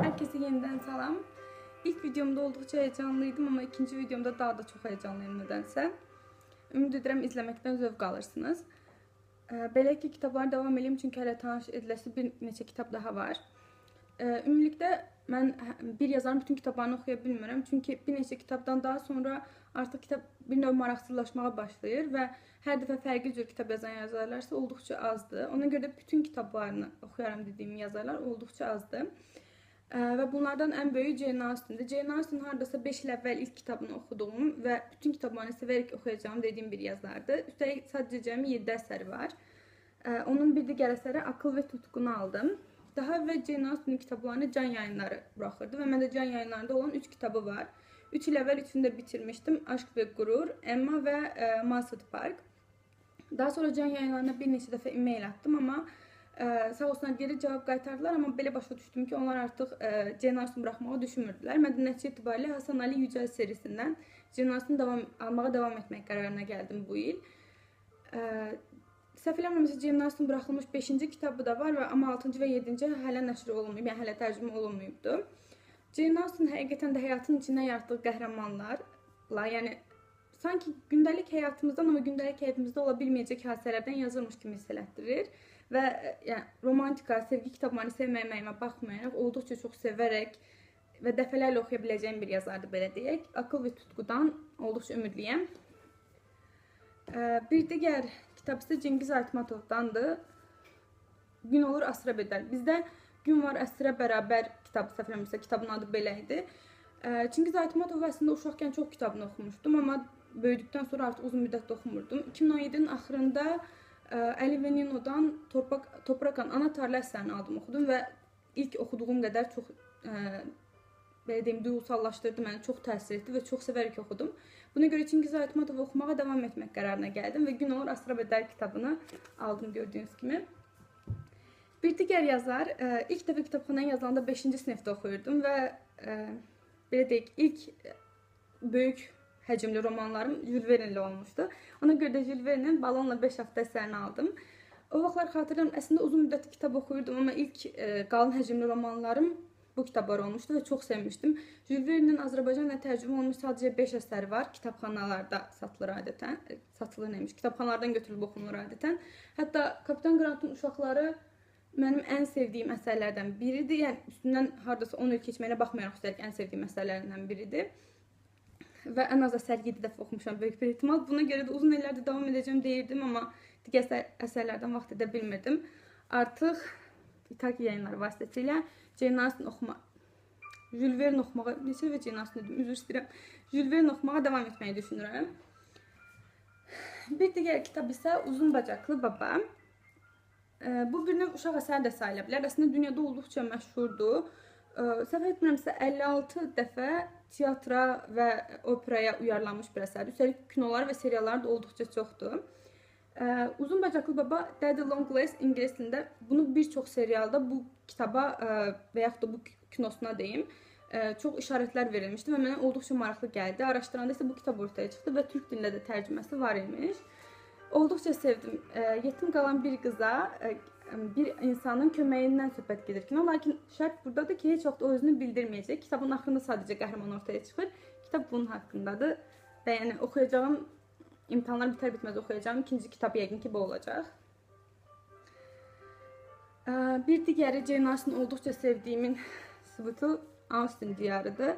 Herkese yeniden salam. İlk videomda olduqca heyecanlıydım, amma ikinci videomda daha da çox heyecanlıyım nədənsə. Ümid edirəm izləməkdən zövq alırsınız. Belə ki, kitablara davam edeyim, çünki hələ tanış ediləsi bir neçə kitab daha var. Ümumilikdə mən bir yazarın bütün kitablarını oxuya bilmirəm, çünki bir neçə kitabdan daha sonra artıq kitab bir növ maraqsızlaşmağa başlayır və hər dəfə fərqli cür kitab yazan yazarlarsa olduqca azdır. Ona görə də bütün kitablarını oxuyaram dediyim yazarlar olduqca azdır. Və bunlardan ən böyüyü Jane Austen'dir. Jane Austen hardasa 5 il əvvəl ilk kitabını oxuduğum və bütün kitablarını sevərək oxuyacağım dediyim bir yazardır. Üstəlik sadəcə cəmi 7 əsəri var. Onun bir digər əsəri Akıl və Tutqunu aldım. Daha əvvəl Jane Austen'in kitablarını Can Yayınları buraxırdı və məndə Can Yayınlarında olan 3 kitabı var. 3 il əvvəl üçünü də bitirmişdim. Aşk və Qürur, Emma və Masud Park. Daha sonra Can Yayınlarına bir neçə dəfə e-mail attım, amma sağ olsunlar geri cavab qaytardılar, amma belə başa düşdüm ki, onlar artıq Jane Austen buraxmağı düşünmürdülər. Mən də nəticə itibarilə Hasan Ali Yücəl serisindən Jane Austen almağa davam etmək qərarına gəldim bu il. Səhv eləmirəmsə Jane Austen buraxılmış 5-ci kitabı da var, amma 6-cı və 7-ci hələ nəşr olunmayıb, yəni hələ tərcümə olunmayıbdı. Jane Austen həqiqətən də həyatın içindən yaratdığı qəhrəmanlarla, yəni sanki gündəlik həyatımızdan, amma gündəlik həyatımızda ola bilməyəcək hadisələrdən yazılmış kimi hiss elətdirir. Və yəni, romantika, sevgi kitablarını sevməyimə baxmayaraq, olduqca çox sevərək və dəfələrlə oxuya biləcəyim bir yazardır, belə deyək. Akıl və Tutqudan olduqca ümidliyəm. Bir digər kitab isə Cengiz Aytmatovdandır. Gün olur, asra bedəl. Bizdə Gün var, əsrə bərabər kitabı, səhv eləmirəmsə, kitabın adı belə idi. Cengiz Aytmatov əslində uşaqkən çox kitabını oxumuşdum, amma böyüdükdən sonra artıq uzun müddət oxumurdum. 2017-nin axırında Əli və Nino'dan Toprakan ana tarla əsərini aldım, oxudum və ilk oxuduğum qədər çox belə deyim, duyğusallaşdırdı məni, çox təsir etdi və çox sevərək oxudum. Buna görə Cengiz Aytmatovu oxumağa davam etmək qərarına gəldim və Gün olur, asra bedəl kitabını aldım gördüyünüz kimi. Bir digər yazar, ilk dəfə kitabxanaya yazılanda 5-ci sinifdə oxuyurdum və belə deyək, ilk böyük həcmli romanlarım Jules Verne'li olmuşdu. Ona görə də Jules Verne'nin Balonla 5 həftə əsərini aldım. O vaxtlar xatırlayıram, əslində uzun müddətli kitab oxuyurdum, amma ilk qalın həcmli romanlarım bu kitablar olmuşdu və çox sevmişdim. Jules Verne'nin Azərbaycanla tərcümə olmuş sadəcə 5 əsəri var. Kitabxanalarda satılır adətən. Satılır neymiş? Kitabxanalardan götürülüb oxunur adətən. Hətta Kapitan Grant'ın Uşaqları mənim ən sevdiyim əsərlərdən biridir. Yəni üstündən hardasa 10 il keçməyinə baxmayaraq üstəlik ən sevdiyim əsərlərindən biridir. Və ən az əsər 7 dəfə oxumuşam böyük bir ehtimal. Buna görə də uzun illərdə davam edəcəm deyirdim, amma digər əsərlərdən vaxt edə bilmirdim. Artıq İtaki Yayınları vasitəsilə Jane Austen Jules Verne oxumağa, neçə və Jane Austen dedim, üzr istəyirəm. Jules Verne oxumağa davam etməyi düşünürəm. Bir digər kitab isə Uzun Bacaqlı Baba. Bu bir növ uşaq əsəri də sayıla bilər. Əslində dünyada olduqca məşhurdur. Səhv etmirəmsə 56 dəfə teatra və operaya uyarlanmış bir əsərdir. Üstəlik kinoları və serialları da olduqca çoxdur. Uzun Bacaqlı Baba, Daddy Long Legs ingilis dilində bunu bir çox serialda bu kitaba və yaxud da bu kinosuna deyim, çox işarətlər verilmişdi və mənə olduqca maraqlı gəldi. Araşdıranda isə bu kitab ortaya çıxdı və türk dilində də tərcüməsi var imiş. Olduqca sevdim. Yetim qalan bir qıza bir insanın köməyindən söhbət gedir kino, lakin şərt buradadır ki, heç vaxt o özünü bildirməyəcək. Kitabın axırında sadəcə qəhrəman ortaya çıxır. Kitab bunun haqqındadır və yəni oxuyacağım, imtahanlar bitər-bitməz oxuyacağım ikinci kitab yəqin ki, bu olacaq. Bir digəri Jane Austen olduqca sevdiyimin sübutu Austen diyarıdır.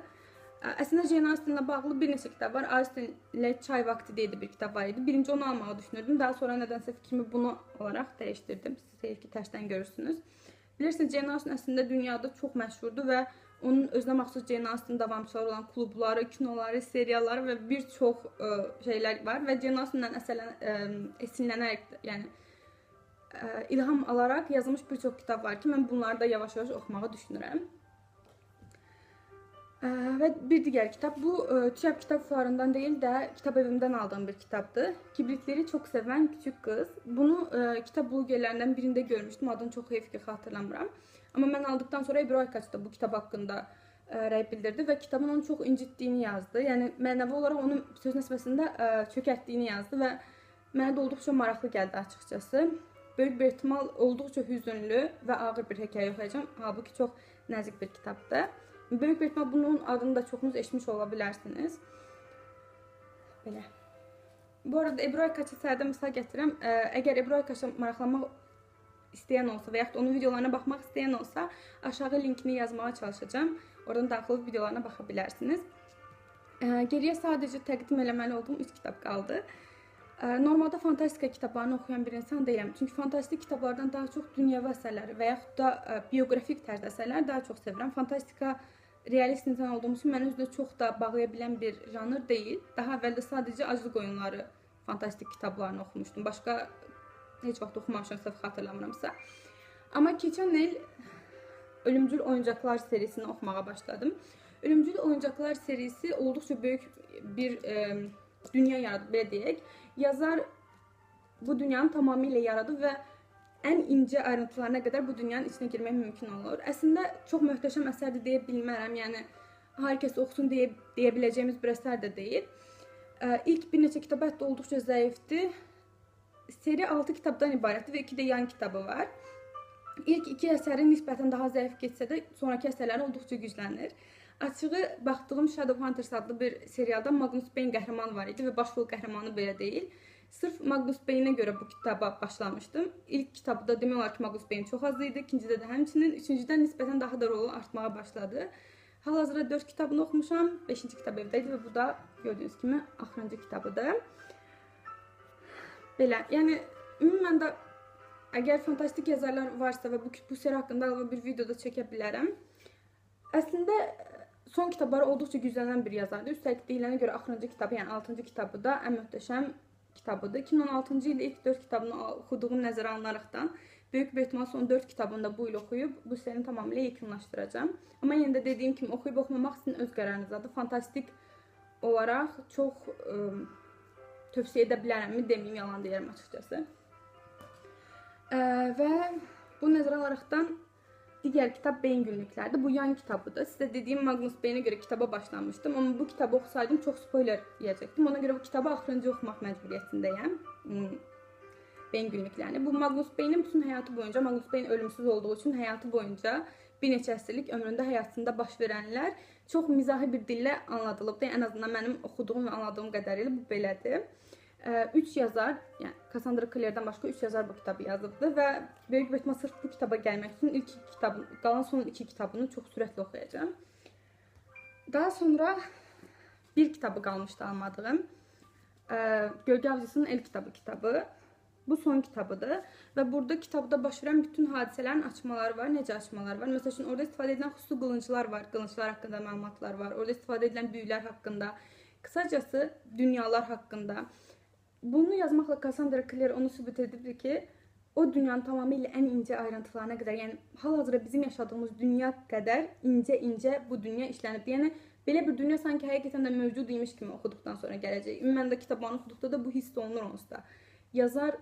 Əslində Jane Austen'la bağlı bir neçə kitab var. Austen ilə Çay Vakti deyə bir kitab var idi. Birinci onu almağı düşünürdüm. Daha sonra nədənsə fikrimi bunu olaraq dəyişdirdim. Siz ki, tərsdən görürsünüz. Bilirsiniz, Jane Austen əslində dünyada çox məşhurdur və onun özünə məxsus Jane Austen davamçıları olan klubları, kinoları, serialları və bir çox şeylər var. Və Jane Austen'dan esinlənərək, yəni ilham alaraq yazılmış bir çox kitab var ki, mən bunları da yavaş-yavaş oxumağı düşünürəm. Və bir digər kitab, bu TÜYAP kitab fuarından deyil də kitab evimdən aldığım bir kitabdır. Kibritləri çox sevən küçük qız. Bunu kitab blogerlərindən birində görmüşdüm, adını çox heyf ki, xatırlamıram. Amma mən aldıqdan sonra Ebru Aykaç da bu kitab haqqında rəy bildirdi və kitabın onu çox incitdiyini yazdı. Yəni mənəvi olaraq onun söz nəsbəsində çökətdiyini yazdı və mənə də olduqca maraqlı gəldi açıqcası. Böyük bir ehtimal olduqca hüzünlü və ağır bir hekayə oxuyacağım. Halbuki çox nəzik bir kitabdır. Böyük bir ehtimal bunun adını da çoxunuz eşitmiş ola bilərsiniz. Belə. Bu arada Ebru Aykaçı sərdə misal gətirəm. Əgər Ebru Aykaçı maraqlanmaq istəyən olsa və yaxud onun videolarına baxmaq istəyən olsa, aşağı linkini yazmağa çalışacağım. Oradan daxil olub videolarına baxa bilərsiniz. Geriyə sadəcə təqdim eləməli olduğum 3 kitab qaldı. Normalda fantastika kitablarını oxuyan bir insan deyiləm. Çünki fantastik kitablardan daha çox dünyəvi əsərləri və yaxud da bioqrafik tərzdə əsərləri daha çox sevirəm. Fantastika realist insan olduğum üçün məni özünə çox da bağlaya bilən bir janr deyil. Daha əvvəldə sadəcə Aclıq Oyunları fantastik kitablarını oxumuşdum. Başqa heç vaxt oxumamışam, səhv xatırlamıramsa. Amma keçən il Ölümcül Oyuncaqlar serisini oxumağa başladım. Ölümcül Oyuncaqlar serisi olduqca böyük bir dünya yaradı, belə deyək. Yazar bu dünyanı tamamilə yaradı və ən incə ayrıntılarına qədər bu dünyanın içinə girmək mümkün olur. Əslində çox möhtəşəm əsərdir deyə bilmərəm. Yəni hər kəs oxusun deyə biləcəyimiz bir əsər də deyil. İlk bir neçə kitabı hətta olduqca zəifdir. Seri 6 kitabdan ibarətdir və 2 də yan kitabı var. İlk 2 əsəri nisbətən daha zəif getsə də sonraki əsərləri olduqca güclənir. Açığı baxdığım Shadowhunters adlı bir serialda Magnus Bane qəhrəman var idi və baş rol qəhrəmanı belə deyil. Sırf Magnus Bane-ə görə bu kitaba başlamışdım. İlk kitabda demək olar ki Magnus Bane çox az idi, ikincidə də həmçinin, üçüncüdən nisbətən daha da rolu artmağa başladı. Hal-hazırda 4 kitabını oxumuşam, 5-ci kitab evdəydi və bu da gördüyünüz kimi axırıncı kitabıdır. Belə, yəni ümumən də əgər fantastik yazarlar varsa və bu seri haqqında bir videoda çəkə bilərəm. Əslində son kitabları olduqca güclənən bir yazardır. Üstəlik deyilənə görə axırıncı kitabı, yəni 6-cı kitabı da ən möhtəşəm kitabıdır. 2016-cı ildə ilk 4 kitabını oxuduğum nəzərə alınaraqdan böyük bir ehtimal son 4 kitabını da bu il oxuyub bu serini tamamilə yekunlaşdıracağam. Amma yenə də dediyim kimi oxuyub oxumamaq sizin öz qərarınızdadır. Fantastik olaraq çox tövsiyə edə bilərəmmi deməyim, yalan deyərəm açıqcası. Və bu nəzərə alaraqdan digər kitab Beyin Günlüklərdir. Bu yan kitabıdır. Sizə dediyim Magnus Bane-ə görə kitaba başlamışdım. Amma bu kitabı oxusaydım çox spoiler yeyəcəkdim. Ona görə bu kitabı axırıncı oxumaq məcburiyyətindəyəm. Beyin Günlüklərini. Bu Magnus Bane-in bütün həyatı boyunca, Magnus Bane ölümsüz olduğu üçün həyatı boyunca bir neçə əsrlik ömründə həyatında baş verənlər çox mizahi bir dillə anladılıbdır. Ən azından mənim oxuduğum və anladığım qədərilə bu belədir. 3 yazar, yəni Cassandra Clare'dən başqa 3 yazar bu kitabı yazıbdı və böyük bir ehtimal sırf bu kitaba gəlmək üçün ilk kitabın, qalan son 2 kitabını çox sürətlə oxuyacağam. Daha sonra bir kitabı qalmışdı almadığım. Gölgə Avcısının El kitabı. Bu son kitabıdır və burada kitabda baş verən bütün hadisələrin açmaları var. Necə açmalar var? Məsəl üçün orada istifadə edilən xüsusi qılınclar var. Qılınclar haqqında məlumatlar var. Orada istifadə edilən büyülər haqqında, qısacası dünyalar haqqında. Bunu yazmaqla Cassandra Clare onu sübut edirdi ki, o dünyanın tamamilə ən incə ayrıntılarına qədər, yəni hal-hazırda bizim yaşadığımız dünya qədər incə bu dünya işlənib. Yəni belə bir dünya sanki həqiqətən də mövcud imiş kimi oxuduqdan sonra gələcək. Mən də kitabını oxuduqda da bu hiss olunur onsuz da. Yazar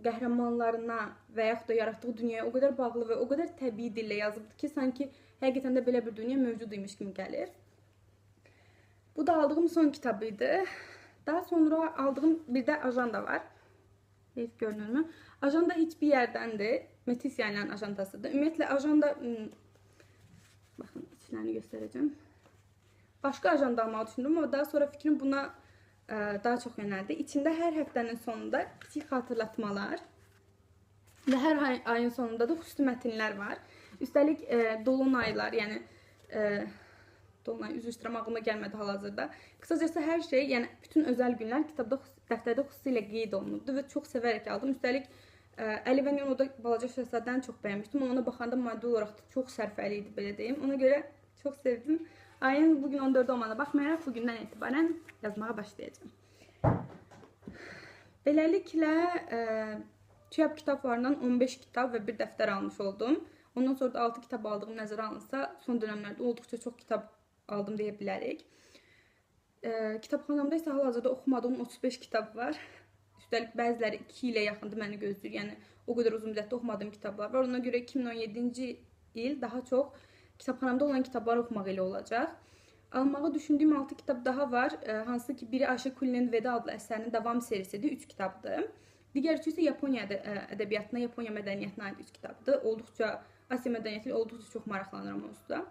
qəhrəmanlarına və yaxud da yaratdığı dünyaya o qədər bağlı və o qədər təbii dillə yazıbdır ki, sanki həqiqətən də belə bir dünya mövcud imiş kimi gəlir. Bu da aldığım son kitabı idi. Daha sonra aldığım bir də ajanda var. Heyf görünürmü? Ajanda heç bir yerdəndir. Metis yayınlanan ajandasıdır. Ümumiyyətlə ajanda... Baxın, içlərini göstərəcəm. Başqa ajanda almağı düşündüm, amma daha sonra fikrim buna daha çox yönəldi. İçində hər həftənin sonunda kiçik xatırlatmalar və hər ayın sonunda da xüsusi mətinlər var. Üstəlik dolunaylar, yəni dolunay üzr istəyirəm, ağlıma gəlmədi hal-hazırda. Qısacası hər şey, yəni bütün özəl günlər kitabda, dəftərdə xüsusilə qeyd olunubdur və çox sevərək aldım. Üstəlik Əli və Neonoda Balaca Şahzadəni çox bəyənmişdim. Ona baxanda maddi olaraq da çox sərfəli idi, belə deyim. Ona görə çox sevdim. Ayın bugün 14 olmana baxmayaraq bugündən etibarən yazmağa başlayacağım. Beləliklə TÜYAP kitablarından 15 kitab və bir dəftər almış oldum. Ondan sonra da 6 kitab aldığım nəzərə alınsa, son dönəmlərdə olduqca çox kitab aldım deyə bilərik. Kitabxanamda isə hal-hazırda oxumadığım 35 kitab var. Üstəlik bəziləri 2 ilə yaxındır məni gözləyir. Yəni o qədər uzun müddətdə oxumadığım kitablar var. Ona görə 2017-ci il daha çox kitabxanamda olan kitabları oxumaq ilə olacaq. Almağı düşündüyüm 6 kitab daha var. Hansı ki biri Ayşə Kuli'nin Veda adlı əsərinin davam serisidir. 3 kitabdır. Digər üçü isə Yaponiya ədəbiyyatına, Yaponiya mədəniyyətinə aid 3 kitabdır. Olduqca Asiya mədəniyyəti ilə olduqca çox maraqlanıram onsuz da.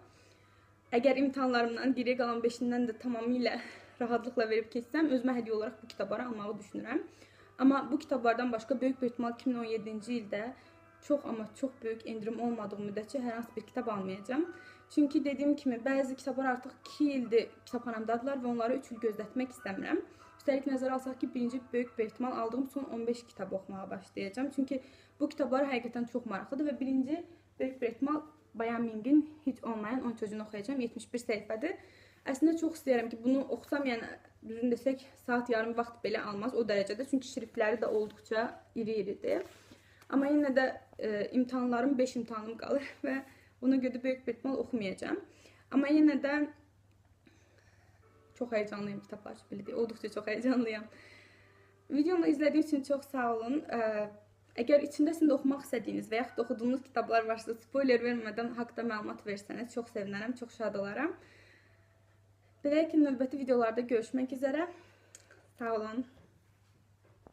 Əgər imtahanlarımdan geriyə qalan 5-dən də tamamilə rahatlıqla verib keçsəm, özümə hədiyyə olaraq bu kitabları almağı düşünürəm. Amma bu kitablardan başqa böyük bir ehtimal 2017-ci ildə çox böyük endirim olmadığı müddətcə hər hansı bir kitab almayacağam. Çünki dediyim kimi bəzi kitablar artıq 2 ildir kitabxanamdadılar və onları 3 il gözlətmək istəmirəm. Üstəlik nəzərə alsaq ki, birinci böyük bir ehtimal aldığım son 15 kitab oxumağa başlayacağam. Çünki bu kitablar həqiqətən çox maraqlıdır və birinci böyük bir ehtimal Bayan Mingin heç olmayan 10 çocuğunu oxuyacağam. 71 səhifədir. Əslində çox istəyirəm ki, bunu oxusam, yəni düzün desək, saat yarım vaxt belə almaz o dərəcədə. Çünki şriftləri də olduqca iri-iridir. Amma yenə də imtahanlarım 5 imtahanım qalır və ona görə böyük bir ehtimal oxumayacağam. Amma yenə də çox həyecanlıyım kitablar belə deyil. Olduqca çox həyecanlıyam. Videomu izlədiyiniz üçün çox sağ olun. Əgər içindəsində oxumaq istədiyiniz və yaxud da oxuduğunuz kitablar varsa, spoiler vermədən haqqda məlumat versəniz, çox sevinərəm, çox şad olaram. Belə ki, növbəti videolarda görüşmək üzərə. Sağ olun.